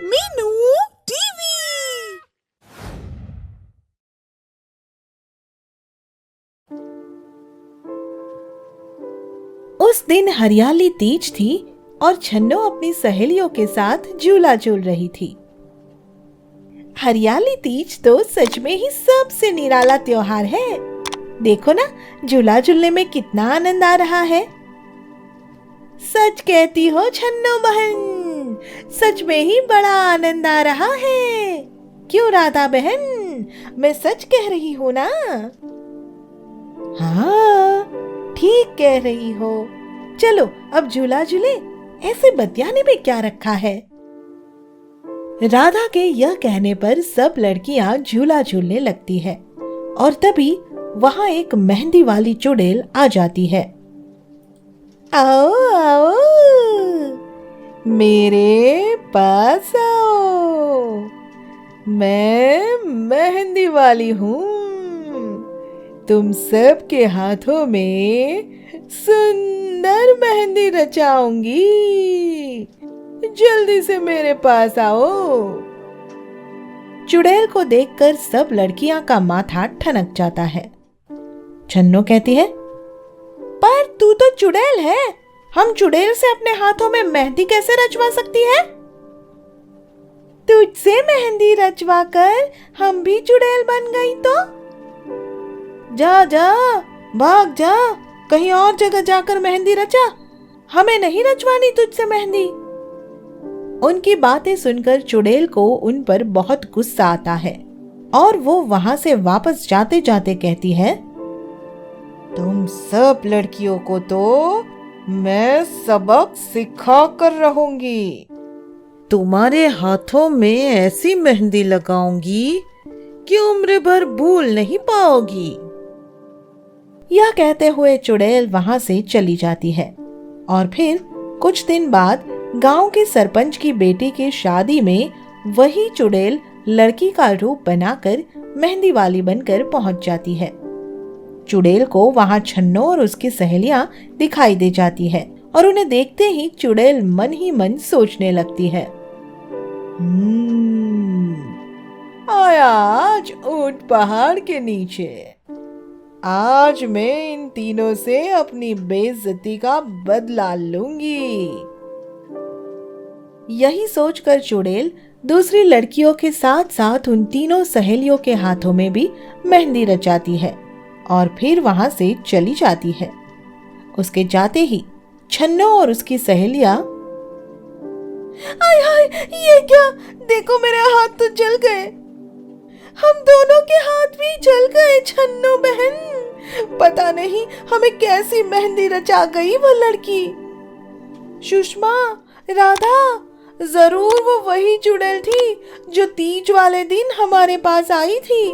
Meenu TV. उस दिन हरियाली तीज थी और छन्नो अपनी सहेलियों के साथ झूला झूल रही थी। हरियाली तीज तो सच में ही सबसे निराला त्योहार है। देखो ना, झूला झूलने में कितना आनंद आ रहा है। सच कहती हो छन्नो बहन, सच में ही बड़ा आनंद आ रहा है। क्यों राधा बहन, मैं सच कह रही हूँ ना? हाँ, ठीक कह रही हो। चलो अब झूला झूले, ऐसे बतियाने में क्या रखा है। राधा के यह कहने पर सब लड़कियां झूला झूलने लगती है और तभी वहां एक मेहंदी वाली चुड़ैल आ जाती है। आओ आओ, मेरे पास आओ, मैं मेहंदी वाली हूँ। तुम सबके हाथों में सुंदर मेहंदी रचाऊंगी। जल्दी से मेरे पास आओ। चुड़ैल को देखकर सब लड़कियां का माथा ठनक जाता है। छन्नो कहती है, पर तू तो चुड़ैल है, हम चुड़ैल से अपने हाथों में मेहंदी कैसे रचवा सकती है? तुझसे मेहंदी रचवा कर हम भी चुड़ैल बन गई तो? जा जा, भाग जा, कहीं और जगह जाकर मेहंदी रचा। हमें नहीं रचवानी तुझसे मेहंदी। उनकी बातें सुनकर चुड़ैल को उन पर बहुत गुस्सा आता है और वो वहां से वापस जाते जाते कहती है, तुम सब लड़कियों को तो मैं सबक सिखा कर रहूंगी। तुम्हारे हाथों में ऐसी मेहंदी लगाऊंगी कि उम्र भर भूल नहीं पाओगी। यह कहते हुए चुड़ैल वहां से चली जाती है और फिर कुछ दिन बाद गांव के सरपंच की बेटी की शादी में वही चुड़ैल लड़की का रूप बनाकर मेहंदी वाली बनकर पहुंच जाती है। चुड़ैल को वहां छन्नो और उसकी सहेलियां दिखाई दे जाती है और उन्हें देखते ही चुड़ैल मन ही मन सोचने लगती है, आया आज ऊंट पहाड़ के नीचे। आज मैं इन तीनों से अपनी बेइज्जती का बदला लूंगी। यही सोचकर चुड़ैल दूसरी लड़कियों के साथ साथ उन तीनों सहेलियों के हाथों में भी मेहंदी रचाती है और फिर वहां से चली जाती है। उसके जाते ही छन्नो और उसकी सहेलियां, आय हाय, ये क्या? देखो मेरे हाथ तो जल गए। हम दोनों के हाथ भी जल गए छन्नो बहन। पता नहीं हमें कैसी मेहंदी रचा गई वो लड़की। सुषमा, राधा, जरूर वो वही चुड़ैल थी जो तीज वाले दिन हमारे पास आई थी।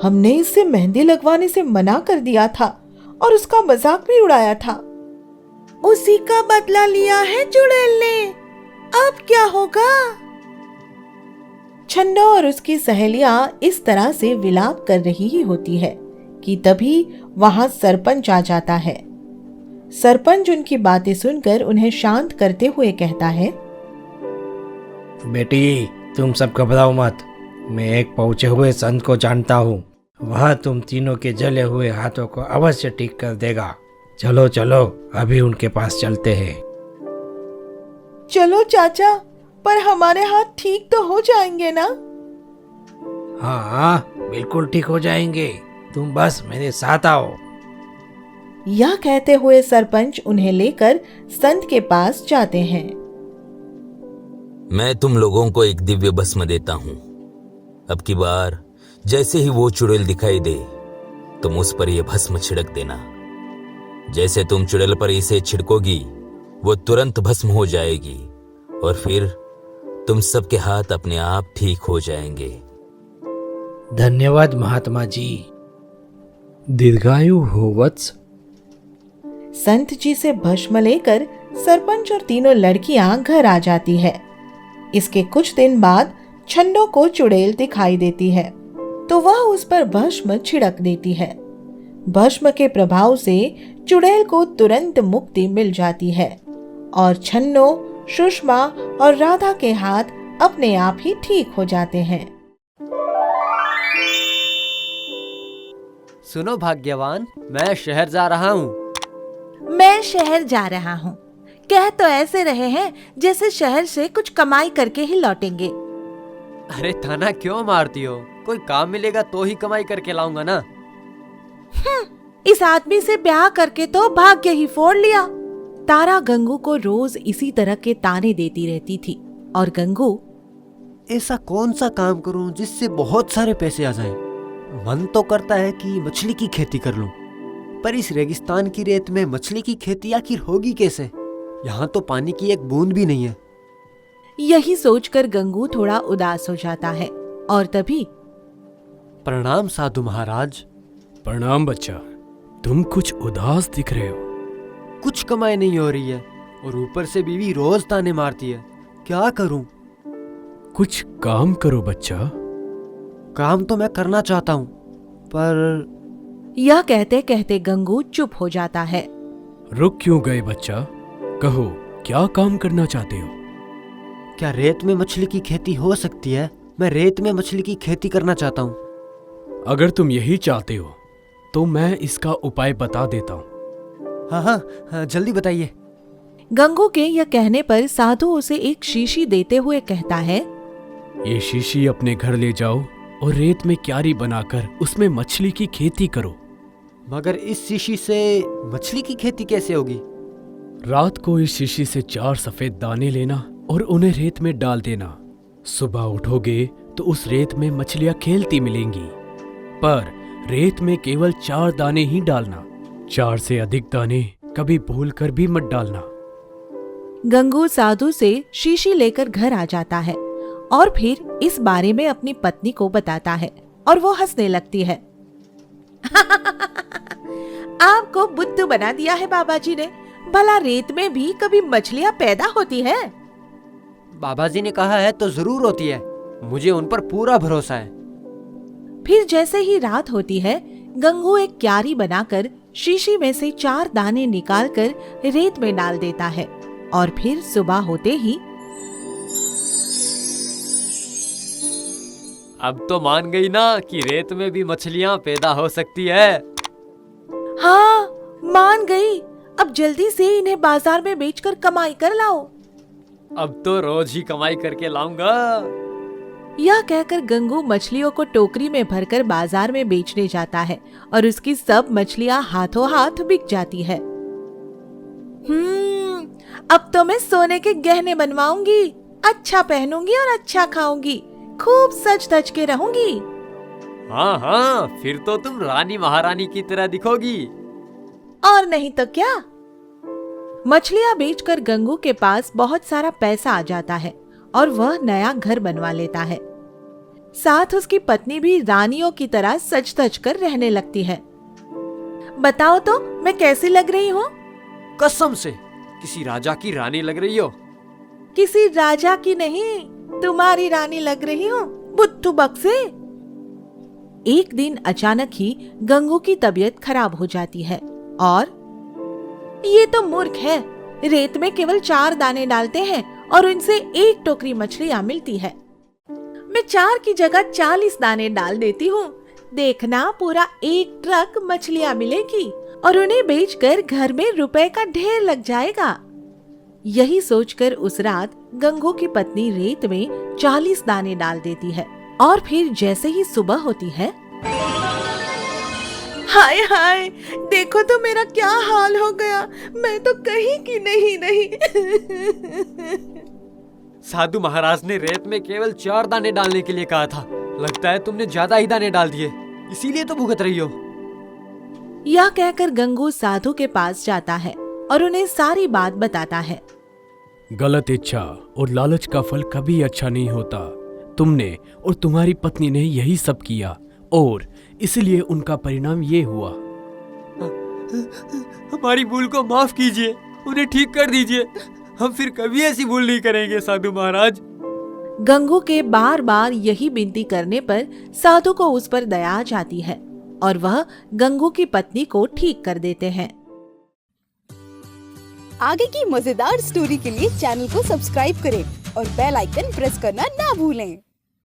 हमने इससे मेहंदी लगवाने से मना कर दिया था और उसका मजाक भी उड़ाया था। उसी का बदला लिया है चुड़ैल ने। अब क्या होगा? छन्नो और उसकी सहेलियां इस तरह से विलाप कर रही ही होती है कि तभी वहां सरपंच आ जाता है। सरपंच उनकी बातें सुनकर उन्हें शांत करते हुए कहता है, बेटी, तुम सब घबराओ मत। मैं एक पहुंचे हुए संत को जानता हूँ। वह तुम तीनों के जले हुए हाथों को अवश्य ठीक कर देगा। चलो चलो, अभी उनके पास चलते हैं। चलो चाचा, पर हमारे हाथ ठीक तो हो जाएंगे ना? हाँ, बिल्कुल ठीक हो जाएंगे। तुम बस मेरे साथ आओ। यह कहते हुए सरपंच उन्हें लेकर संत के पास जाते हैं। मैं तुम लोगों को एक दिव्य भस्म देता हूँ। अब की बार जैसे ही वो चुड़ैल दिखाई दे, तुम उस पर यह भस्म छिड़क देना। जैसे तुम चुड़ैल पर इसे छिड़कोगी, वो तुरंत भस्म हो जाएगी और फिर तुम सबके हाथ अपने आप ठीक हो जाएंगे। धन्यवाद महात्मा जी। दीर्घायु हो वत्स। संत जी से भस्म लेकर सरपंच और तीनों लड़कियां घर आ जाती है। इसके कुछ दिन बाद छन्नो को चुड़ैल दिखाई देती है तो वह उस पर भस्म छिड़क देती है। भस्म के प्रभाव से चुड़ैल को तुरंत मुक्ति मिल जाती है और छन्नो सुषमा और राधा के हाथ अपने आप ही ठीक हो जाते हैं। सुनो भाग्यवान, मैं शहर जा रहा हूँ। मैं शहर जा रहा हूँ। कह तो ऐसे रहे हैं जैसे शहर से कुछ कमाई करके ही लौटेंगे। अरे ताना क्यों मारती हो? कोई काम मिलेगा तो ही कमाई करके लाऊंगा ना। इस आदमी से ब्याह करके तो भाग्य ही फोड़ लिया। तारा गंगू को रोज इसी तरह के ताने देती रहती थी और गंगू ऐसा कौन सा काम करूं जिससे बहुत सारे पैसे आ जाएं? मन तो करता है कि मछली की खेती कर लूं, पर इस रेगिस्तान की रेत में मछली की खेती आखिर होगी कैसे? यहाँ तो पानी की एक बूंद भी नहीं है। यही सोचकर गंगू थोड़ा उदास हो जाता है और तभी प्रणाम साधु महाराज। प्रणाम बच्चा, तुम कुछ उदास दिख रहे हो। कुछ कमाई नहीं हो रही है और ऊपर से बीवी रोज ताने मारती है। क्या करूं? कुछ काम करो बच्चा। काम तो मैं करना चाहता हूं, पर यह कहते कहते गंगू चुप हो जाता है। रुक क्यों गए बच्चा? कहो, क्या काम करना चाहते हो? क्या रेत में मछली की खेती हो सकती है? मैं रेत में मछली की खेती करना चाहता हूँ। अगर तुम यही चाहते हो तो मैं इसका उपाय बता देता हूँ। हाँ, जल्दी बताइए। गंगू के यह कहने पर साधु उसे एक शीशी देते हुए कहता है, ये शीशी अपने घर ले जाओ और रेत में क्यारी बनाकर उसमें मछली की खेती करो। मगर इस शीशी से मछली की खेती कैसे होगी? रात को इस शीशी से 4 सफेद दाने लेना और उन्हें रेत में डाल देना। सुबह उठोगे तो उस रेत में मछलियां खेलती मिलेंगी, पर रेत में केवल 4 दाने ही डालना। 4 से अधिक दाने कभी भूलकर भी मत डालना। गंगू साधु से शीशी लेकर घर आ जाता है और फिर इस बारे में अपनी पत्नी को बताता है और वो हंसने लगती है। आपको बुद्धू बना दिया है बाबा जी ने। भला रेत में भी कभी मछलियां पैदा होती है? बाबा जी ने कहा है तो जरूर होती है। मुझे उन पर पूरा भरोसा है। फिर जैसे ही रात होती है, गंगू एक क्यारी बनाकर शीशी में से 4 दाने निकालकर रेत में डाल देता है और फिर सुबह होते ही अब तो मान गई ना कि रेत में भी मछलियां पैदा हो सकती है। हाँ, मान गई। अब जल्दी से इन्हें बाजार में बेचकर कमाई कर लाओ। अब तो रोज ही कमाई करके लाऊंगा। यह कहकर गंगू मछलियों को टोकरी में भरकर बाजार में बेचने जाता है और उसकी सब मछलियां हाथों हाथ बिक जाती है। अब तो मैं सोने के गहने बनवाऊंगी, अच्छा पहनूंगी और अच्छा खाऊंगी, खूब सज धज के रहूंगी। हाँ, फिर तो तुम रानी महारानी की तरह दिखोगी। और नहीं तो क्या। मछलियां बेचकर गंगू के पास बहुत सारा पैसा आ जाता है और वह नया घर बनवा लेता है। साथ उसकी पत्नी भी रानियों की तरह सज धज कर रहने लगती है। बताओ तो मैं कैसी लग रही हूँ? कसम से किसी राजा की रानी लग रही हो। किसी राजा की नहीं, तुम्हारी रानी लग रही हूँ, बुद्धू बक्से। एक दिन अचानक ही गंगू की तबीयत खराब हो जाती है और ये तो मूर्ख है। रेत में केवल 4 दाने डालते हैं और उनसे 1 टोकरी मछलियां मिलती है। मैं 4 की जगह 40 दाने डाल देती हूँ। देखना, पूरा 1 ट्रक मछलियां मिलेगी और उन्हें बेचकर घर में रुपए का ढेर लग जाएगा। यही सोचकर उस रात गंगू की पत्नी रेत में 40 दाने डाल देती है और फिर जैसे ही सुबह होती है, हाय हाय, देखो तो मेरा क्या हाल हो गया। मैं तो कहीं की नहीं। साधु महाराज ने रेत में केवल 4 दाने डालने के लिए कहा था। लगता है तुमने ज्यादा ही दाने डाल दिए, इसीलिए तो भुगत रही हो। यह कहकर गंगू साधु के पास जाता है और उन्हें सारी बात बताता है। गलत इच्छा और लालच का फल कभी अच्छा नहीं होता। तुमने और तुम्हारी पत्नी ने यही सब किया और इसलिए उनका परिणाम ये हुआ। हमारी भूल को माफ कीजिए, उन्हें ठीक कर दीजिए। हम फिर कभी ऐसी भूल नहीं करेंगे साधु महाराज। गंगू के बार बार यही विनती करने पर साधु को उस पर दया आ जाती है और वह गंगू की पत्नी को ठीक कर देते हैं। आगे की मजेदार स्टोरी के लिए चैनल को सब्सक्राइब करें और बेल आइकन प्रेस करना ना भूलें।